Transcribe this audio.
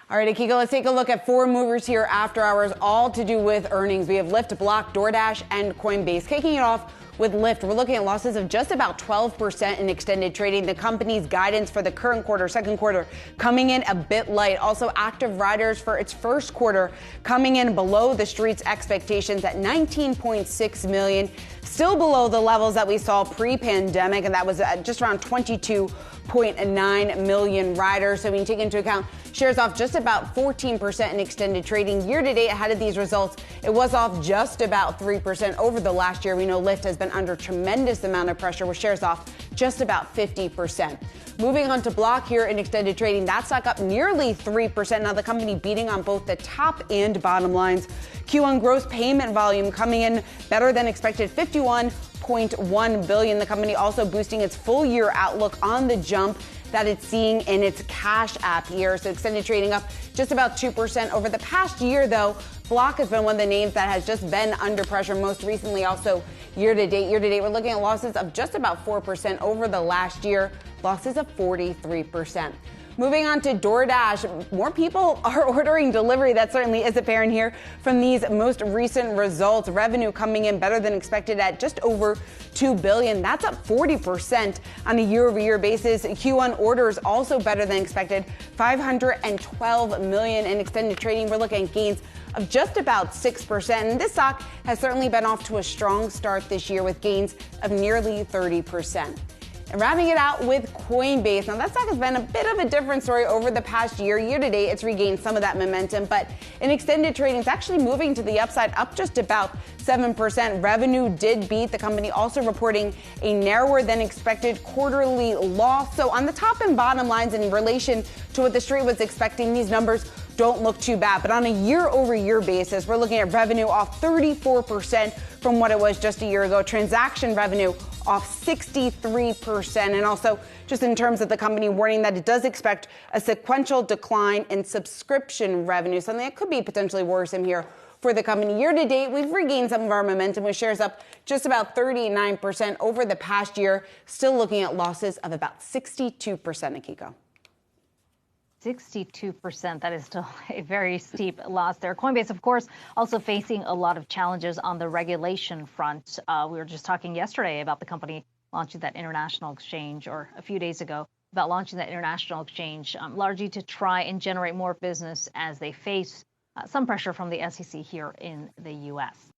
All right, Akiko, let's take a look at four movers here after hours, all to do with earnings. We have Lyft, Block, DoorDash, and Coinbase. Kicking it off with Lyft, we're looking at losses of just about 12% in extended trading. The company's guidance for the current quarter, second quarter, coming in a bit light. Also, active riders for its first quarter coming in below the street's expectations at 19.6 million. Still below the levels that we saw pre-pandemic, and that was at just around 22.9 million riders. So when you take into account shares off just about 14% in extended trading. Year to date, ahead of these results, it was off just about 3% over the last year. We know Lyft has been under tremendous amount of pressure with shares off just about 50%. Moving on to Block here in extended trading, that stock up nearly 3%. Now the company beating on both the top and bottom lines. Q1 gross payment volume coming in better than expected, 51.1 billion. The company also boosting its full year outlook on the jump that it's seeing in its Cash App here. So extended trading up just about 2% over the past year, though. Block has been one of the names that has just been under pressure. Most recently, also year to date, we're looking at losses of just about 4% over the last year, losses of 43%. Moving on to DoorDash, more people are ordering delivery. That certainly is apparent here from these most recent results. Revenue coming in better than expected at just over $2 billion. That's up 40% on a year-over-year basis. Q1 orders also better than expected, 512 million in extended trading. We're looking at gains of just about 6%. And this stock has certainly been off to a strong start this year with gains of nearly 30%. And wrapping it out with Coinbase. Now, that stock has been a bit of a different story over the past year. Year to date, it's regained some of that momentum, but in extended trading, it's actually moving to the upside, up just about 7%. Revenue did beat. The company also reporting a narrower than expected quarterly loss. So on the top and bottom lines in relation to what the street was expecting, these numbers don't look too bad. But on a year-over-year basis, we're looking at revenue off 34% from what it was just a year ago. Transaction revenue off 63%. And also, just in terms of the company warning that it does expect a sequential decline in subscription revenue, something that could be potentially worrisome here for the company. Year to date, we've regained some of our momentum with shares up just about 39% over the past year. Still looking at losses of about 62%, Akiko. 62%. That is still a very steep loss there. Coinbase, of course, also facing a lot of challenges on the regulation front. We were just talking yesterday about the company launching that international exchange, or a few days ago, about launching that international exchange, largely to try and generate more business as they face some pressure from the SEC here in the U.S.